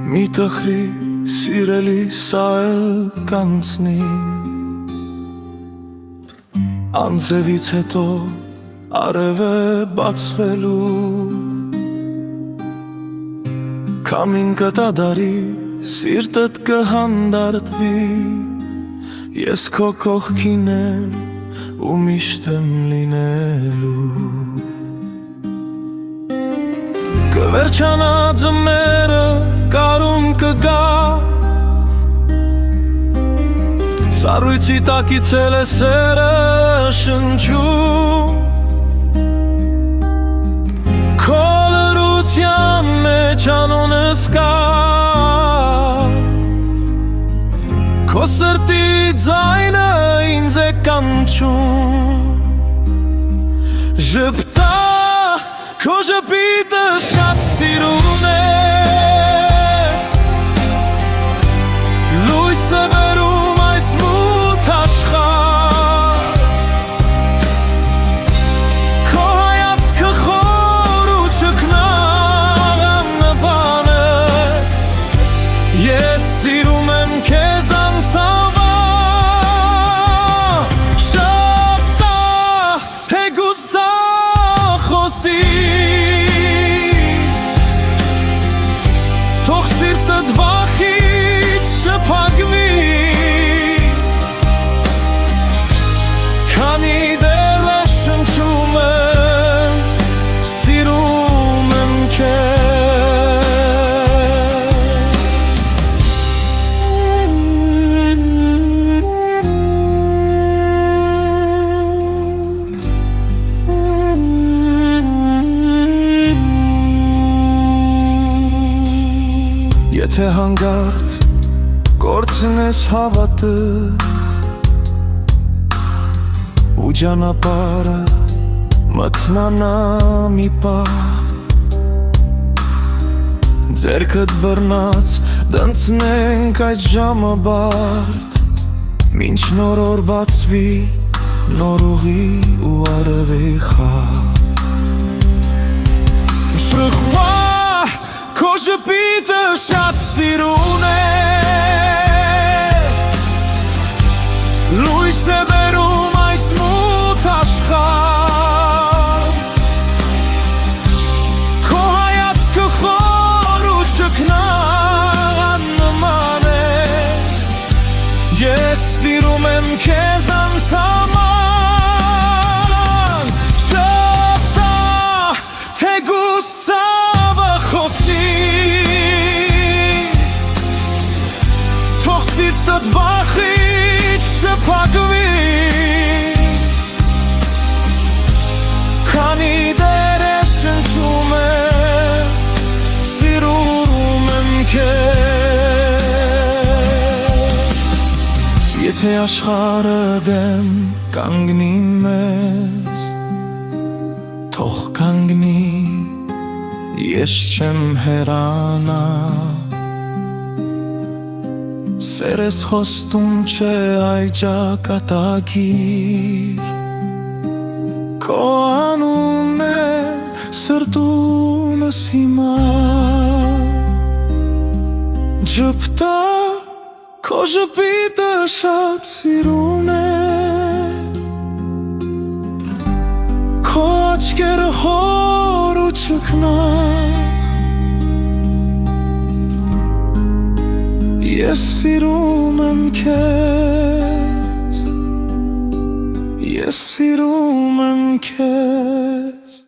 Մի տխրի սիրելի սա էլ կանցնի Անձևից հետո արև է բացվելու Քամին կտադարի սիրտդ կհանդարտվի Ես քո կողքին եմ ու միշտ եմ լինելու Կվերջանա ձմերը կարում կգա Սառույցի տակից էլ է սերը շնչում Քո լռության մեջ անունս կա Քո սրտի ձայնը ինձ է կանչում Ժպտա Քո ժպիտը շատ սիրուն է Լույսը բերում այս մութ աշխարհ Քո հայացքը խոր ու ճգնաղ աննպան է Ես սիրում եմ քեզ անսավառ Շապտա թեգուս ձախոսի Թող սիրտդ վախից չփակվի Քանի դեռ շնչում եմ սիրում եմ Եթե հանգարտ կորցնես հավատը ու ճանապարհը մթնանա մի պահ Ձեռքդ բռնած դնցնենք այդ ժամը բարդ Մինչ նոր օր բացվի նոր ուղի ու արևի խաղ Շրխվա Քո ժպիտը շատ սիրուն է Լույս է բերում այս մութ աշխարհ Քո հայացքը խոր ու ճգնաղ աննման է Ես սիրում եմ քեզ անսահման Շապտա թեգուս ցավը խոսի Թող սիրտդ վախից չփակվի Քանի դեռ շնչում եմ սիրում եմ քեզ Եթե աշխարհը դեմ կանգնի մեզ Թող կանգնի Ես չեմ հեռանա Սերես խոստում չէ այլ ճակատագիր Քո անունն է սրտումս հիմա Ժպտա քո ժպիտը շատ սիրուն է Քո աչքերը հոր ու ճգնաղ Ես սիրում եմ քեզ Ես սիրում եմ քեզ